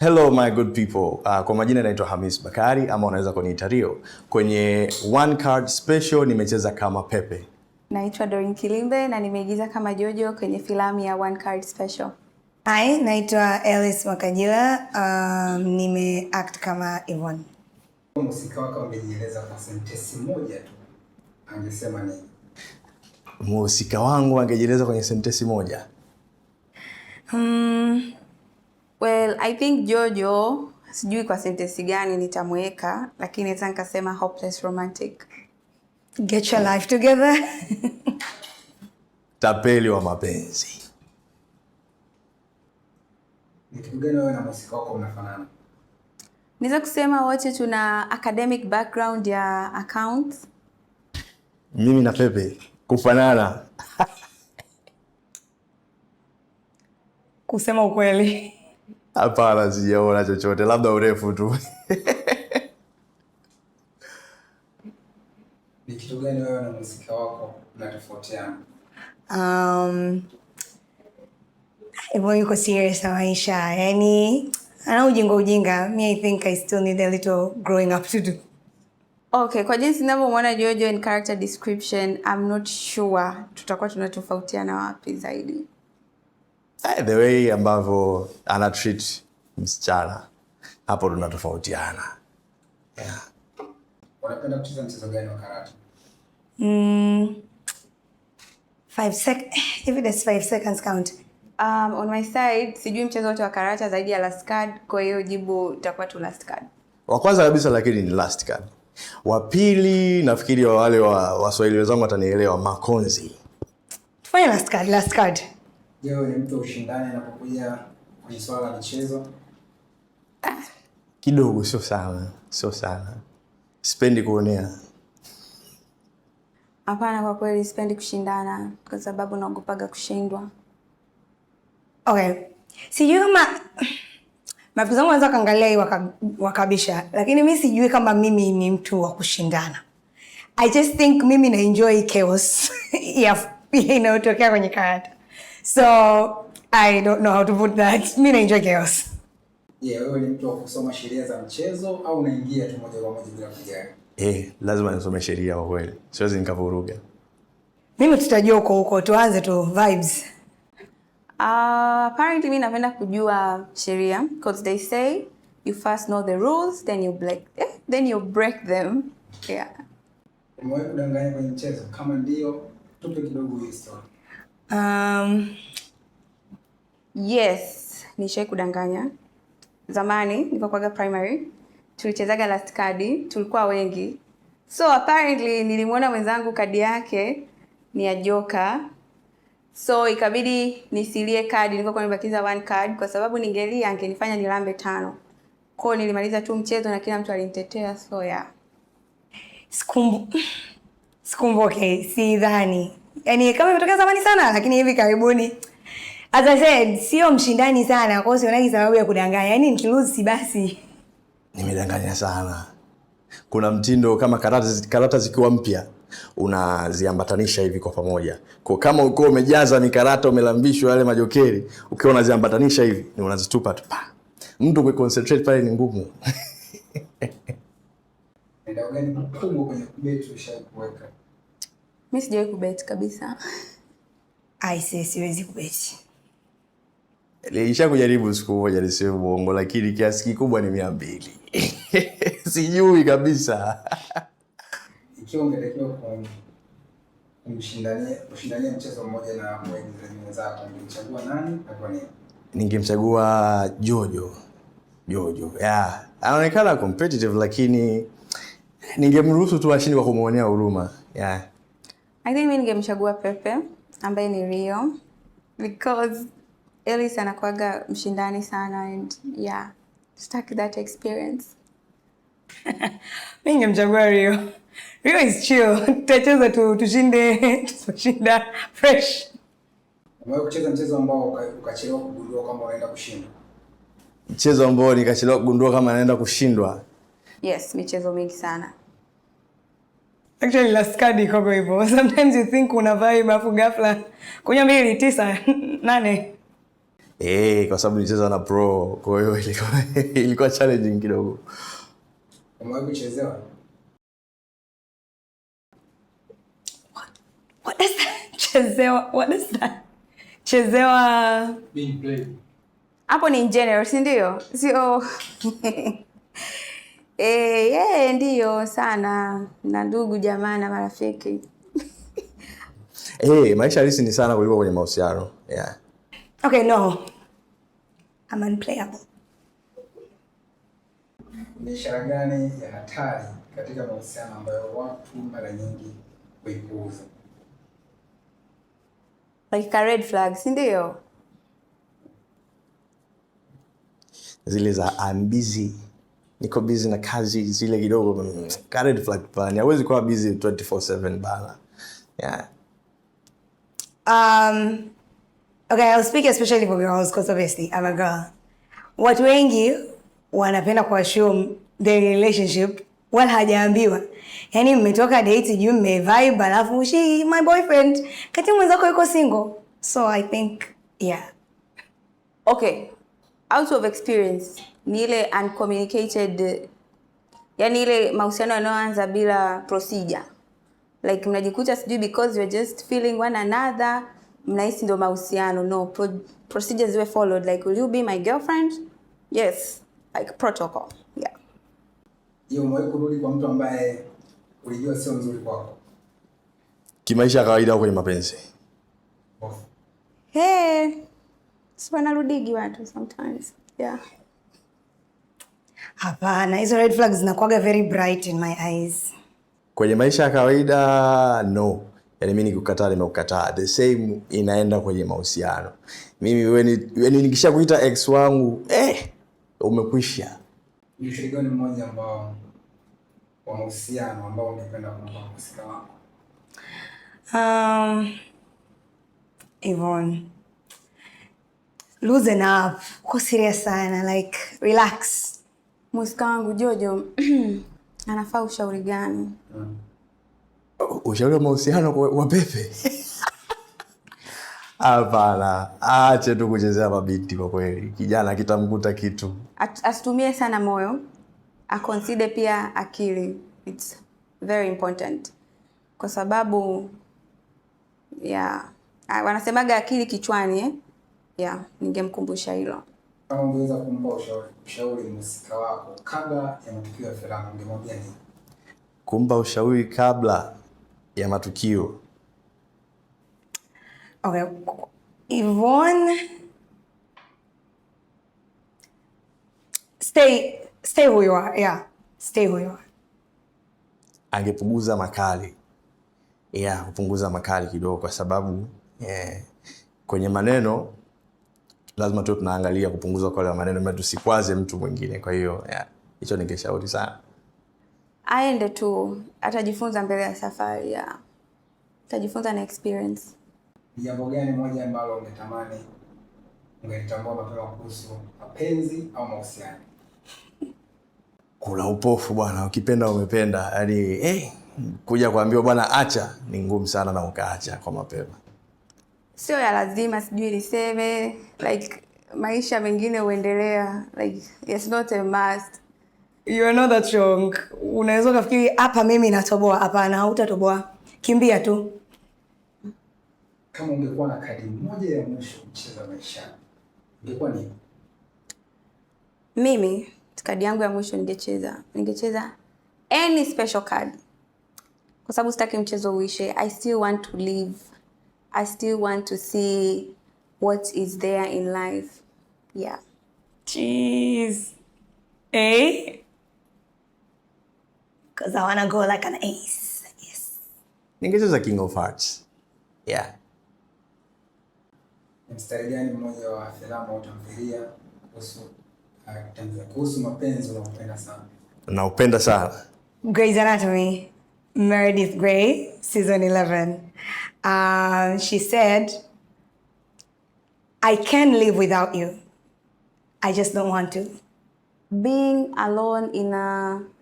Hello my good people. Kwa majina naitwa Hamis Bakari ama unaweza kuniita Rio. Kwenye One Card Special nimecheza kama Pepe. Naitwa Doreen Kilimbe na nimeigiza kama Jojo kwenye filamu ya One Card Special. Hi, naitwa Alice Makajila, nimeact kama Yvonne. Mhusika wako ungejieleza kwa sentensi moja tu, angesema nini? Mhusika wangu angejieleza kwenye sentensi moja? Well, I think Jojo, sijui kwa sentensi gani nitamweka, lakini naweza nikasema hopeless romantic. Get your life together. Tapeli wa mapenzi. Ni kitu gani wewe na mhusika wako mnafanana? Naweza kusema wote tuna academic background ya accounts. Mimi na Pepe kufanana. Kusema ukweli. Hapana, sijaona chochote, labda urefu tu. Ni kitu gani wewe na mhusika wako mnatofautiana? Yvonne yuko serious na maisha. Yani, ana ujinga. Me, I think I still need a little growing up to do. Okay, kwa jinsi ninavyomwona Jojo in character description, I'm not sure tutakuwa tunatofautiana wapi zaidi. The way ambavyo ana treat msichana, hapo tunatofautiana. Yeah. Unapenda kucheza mchezo gani wa karate? 5 seconds. If it is 5 seconds count. On my side, sijui mchezo wote wa karate zaidi ya last card, kwa hiyo jibu itakuwa tu last card. Wa kwanza kabisa lakini ni last card. Wa pili nafikiri wale Waswahili wenzangu watanielewa, makonzi. Tufanye last card. Je, wewe ni mtu ushindani unapokuja kwenye swala la michezo? Kidogo, sio sana. Sipendi kuonea. Hapana, kwa kweli sipendi kushindana kwa sababu naogopaga kushindwa. Okay. Sijui kama marafiki zangu wanaweza kaangalia hii wakabisha, lakini mimi sijui kama mimi ni mtu wa kushindana. I just think mimi na enjoy chaos. Inayotokea kwenye karate. So, I don't know how to put that. Mimi na enjoy chaos. Wewe ni mtu wa kusoma sheria za mchezo au unaingia tu moja kwa moja bila kujali? Lazima nisome sheria kwa kweli. Siwezi nikavuruga. Mimi tutajua huko, tuanze tu vibes. Apparently mimi napenda kujua sheria because they say you first know the rules then you break them. Yeah. Umewahi kudanganya kwenye mchezo? Kama ndio, tupe kidogo hiyo story. Yes, nishawahi kudanganya. Zamani nilipokuwa primary, tulichezaga last card, tulikuwa wengi. So apparently nilimwona mwenzangu kadi yake ni ya Joker. So ikabidi nisilie kadi, nilikuwa nimebakiza 1 card kwa sababu ningelia angenifanya nilambe 5. Kwa hiyo nilimaliza tu mchezo na kila mtu alinitetea, so yeah. Sikumbuki, sidhani. Yaani kama imetokea zamani sana, lakini hivi karibuni. As I said, sio mshindani sana, kwa hiyo sionagi sababu ya kudanganya. Yaani nikilose si basi. Nimedanganya sana. Kuna mtindo kama karata zikiwa mpya, unaziambatanisha hivi kwa pamoja. Kwa kama uko umejaza mikarata umelambishwa yale majokeri, ukiwa unaziambatanisha hivi, ni unazitupa tu. Mtu kuconcentrate pale ni ngumu. Ndio gani mkubwa kwenye kubeti ushakuweka? Mimi sijawahi kubeti kabisa. Siwezi kubeti. Nilisha kujaribu siku moja nisiwe muongo, lakini kiasi kikubwa ni 200. Sijui kabisa. Ikiwa ungetakiwa kumshindania mchezo mmoja na waigizaji wenzako, ungechagua nani na kwa nini? Ningemchagua Jojo. Yeah. Anaonekana competitive lakini ningemruhusu tu ashinde kwa kumuonea huruma. Yeah. I think mimi ningemchagua Pepe ambaye ni Rio because Alice anakuaga mshindani sana and yeah, stuck that experience. Mimi ningemchagua Rio. Rio is chill. Tutacheza tushinda fresh. Umewahi kucheza mchezo ambao ukachelewa kugundua kama unaenda kushindwa? Mchezo ambao nikachelewa kugundua kama naenda kushindwa? Yes, michezo mingi sana. Actually last card iko hivyo. Sometimes you think una vibe afu ghafla kunya 2 9 8. Kwa sababu nilicheza na pro, kwa hiyo ilikuwa challenging kidogo. Umewahi kuchezewa? What is that? Chezewa. What is that? Chezewa. Being played. Hapo ni in general, si ndio? Sio ndio sana na ndugu jamaa na marafiki. Maisha halisi ni sana kuliko kwenye mahusiano. Yeah. Okay, no. I'm unplayable. Ni ishara gani ya hatari katika mahusiano ambayo watu mara nyingi huipuuza? Like a red flag, si ndio? Zile za I'm busy, niko busy na kazi, zile kidogo ka red flag bana. Hawezi kuwa busy 24/7 bana. Yeah. Okay, I'll speak especially for girls because obviously I'm a girl. Watu wengi wanapenda kuassume their relationship wala hajaambiwa. Yaani mmetoka date juu mmevibe alafu she my boyfriend kati mwenzako yuko single. So I think yeah. Okay. Out of experience ni ile uncommunicated, yani ile mahusiano yanayoanza bila procedure. Like mnajikuta sijui because you're just feeling one another, mnahisi ndio mahusiano. No, procedures were followed. Like, will you be my girlfriend? Yes, like protocol. Yeah. Hiyo umewahi kurudi kwa mtu ambaye ulijua sio mzuri kwako? Kimaisha kawaida au kwenye mapenzi? So wanarudigi watu sometimes. Yeah. Hapana, hizo red flags zinakuwaga very bright in my eyes. Kwenye maisha ya kawaida no. Yaani mimi nikikukataa nimekukataa. The same inaenda kwenye mahusiano. Mimi wewe nikishakuita ex wangu, umekwisha. Ni ushiriki gani mmoja ambao wa mahusiano ambao ungependa kumpa mhusika wako? Yvonne. Loosen up. Uko serious sana, like relax. Mhusika wangu Jojo anafaa ushauri gani? Ushauri wa mahusiano wa Pepe? Hapana, ache tu kuchezea mabinti kwa kweli. Kijana kitamkuta kitu. Asitumie sana moyo. Consider pia akili. It's very important. Kwa sababu wanasemaga akili kichwani ningemkumbusha hilo. Kama ungeweza kumpa ushauri mhusika wako kabla ya matukio ya filamu, ungemwambia nini? Kumpa ushauri kabla ya matukio. Okay. Yvonne, stay who you are. Yeah. Stay who you are. Angepunguza makali. Kupunguza makali kidogo kwa sababu kwenye maneno lazima tu tunaangalia kupunguza kwa maneno ili tusikwaze mtu mwingine. Kwa hiyo hicho ningeshauri sana. Aende tu, atajifunza mbele ya safari. Atajifunza na experience. Jambo gani moja ambalo ungetamani ungetambua mapema kuhusu mapenzi au mahusiano? Kuna upofu bwana, ukipenda umependa. Yaani kuja kuambiwa bwana acha ni ngumu sana na ukaacha kwa mapema. Sio ya lazima sijui niseme, like maisha mengine uendelea, like it's not a must. You are not that wrong. Unaweza kufikiri hapa mimi natoboa. Hapana, hautatoboa. Kimbia tu. Kama ungekuwa na kadi moja ya mwisho kucheza maisha, ungekuwa nini? Mimi kadi yangu ya mwisho ningecheza any special card. Kwa sababu sitaki mchezo uishe. I still want to live. I still want to see what is there in life. Yeah. Jeez. Because I want to go like an ace. Yes. Ningecheza King of Hearts. Yeah. Mstari gani mmoja wa filamu au tamthilia kuhusu mapenzi unaopenda sana? Naupenda sana. Grey's Anatomy. Meredith Grey, season 11. She said, I can live without you. I just don't want to. Being alone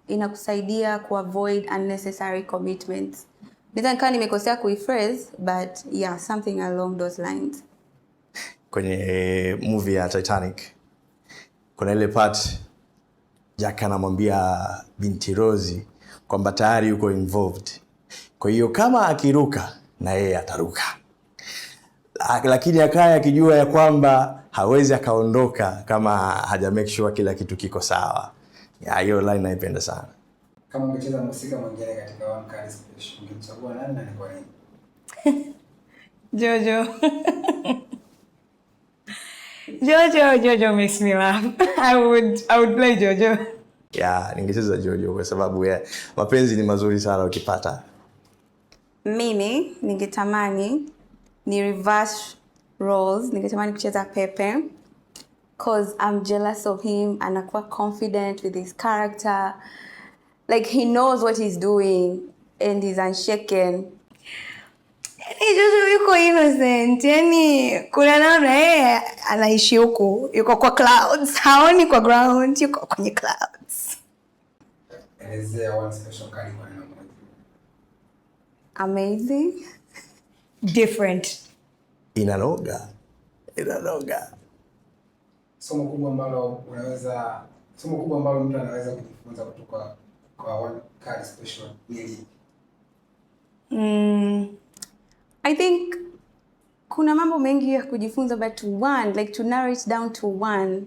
inakusaidia kuavoid unnecessary commitments. Nikawa nimekosea kuiphrase, but something along those lines. kwenye movie ya Titanic. Kuna ile part Jack anamwambia binti Rose kwamba tayari yuko involved. Kwa hiyo kama akiruka na yeye ataruka. Lakini akaya akijua ya kwamba hawezi akaondoka kama haja make sure kila kitu kiko sawa. Ya hiyo line naipenda sana. Kama ungecheza mhusika mwingine katika One Card Special, ungechagua nani na kwa nini? Jojo. Jojo makes me laugh. I would play Jojo. Yeah, ningecheza Jojo kwa sababu ya mapenzi ni mazuri sana ukipata. Mimi ningetamani ni reverse roles, ningetamani kucheza Pepe cause I'm jealous of him, anakuwa confident with his character. Like he knows what he's doing and he's unshaken. Jojo yuko innocent. Yaani kuna namna yeye anaishi huko, yuko kwa clouds, haoni kwa ground, yuko kwenye clouds. Elezea One Special Card kwa neno moja. Amazing. Different. Inanoga. Somo kubwa ambalo mtu anaweza kujifunza kutoka kwa One Card Special ni I think kuna mambo mengi ya kujifunza, but to narrow it down to one.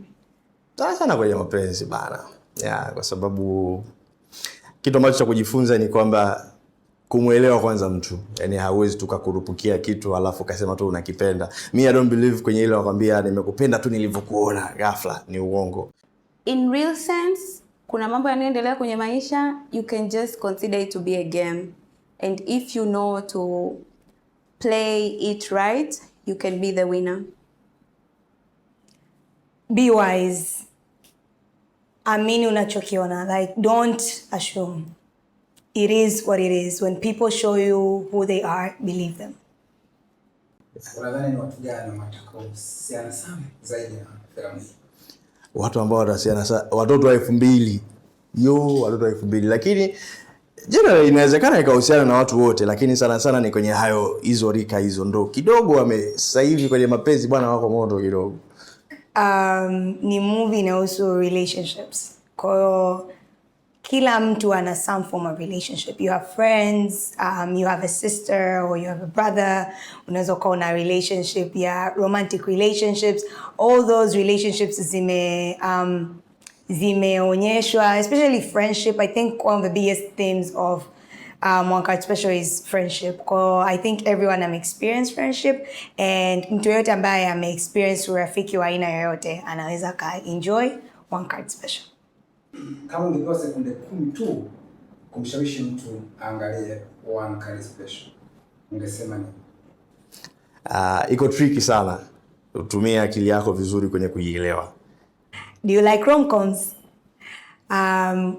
Sana kwenye mapenzi bana. Yeah, kwa sababu kitu ambacho cha kujifunza ni kwamba kumuelewa kwanza mtu. Yaani hauwezi tukakurupukia kitu alafu kasema tu unakipenda. I don't believe kwenye ile wakwambia nimekupenda tu nilivyokuona ghafla, ni uongo. In real sense, kuna mambo yanayoendelea kwenye maisha, you can just consider it to be a game. And if you know to play it right, you can be the winner. Be wise. Amini unachokiona. Like, don't assume. It is what it is. When people show you who they are, believe them. Unadhani ni watu gani watakaohusiana sana zaidi na filamu hii? Watu ambao watahusiana sana, watoto wa 2000. Watoto wa 2000. Lakini generally inawezekana ikahusiana na watu wote, lakini sana ni kwenye hizo rika hizo ndo kidogo sasa hivi kwenye mapenzi bwana wako moto kidogo. Ni movie inahusu relationships. Kwa hiyo kila mtu ana some form of relationship. You have friends, you have a sister or you have a brother. Unaweza kuwa na relationship ya romantic relationships. All those relationships zimeonyeshwa, especially friendship. I think one of the biggest themes of One Card Special is friendship. I think everyone experienced friendship, and mtu yote ambaye experience urafiki wa aina yoyote anaweza ka enjoy One Card Special. Kama ungepewa sekunde 10 tu kumshawishi mtu aangalie One Card Special, ungesema nini? Iko tricky sana. Utumie akili yako vizuri kwenye kuielewa. Do you like rom-coms?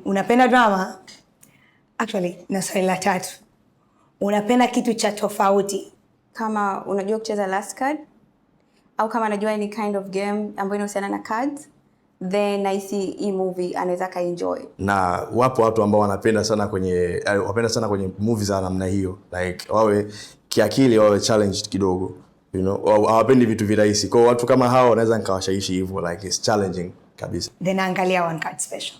Unapenda drama? Actually, na swali la 3. Unapenda kitu cha tofauti? Kama unajua kucheza last card, au kama anajua any kind of game ambayo inahusiana na cards, then I see hii movie anaweza ka enjoy. Na wapo watu ambao wanapenda sana kwenye movies za namna hiyo. Like wawe kiakili, wawe challenged kidogo. You know, hawapendi vitu virahisi. Kwa watu kama hao wanaweza nikawashawishi hivyo, like it's challenging kabisa. Then angalia One Card Special.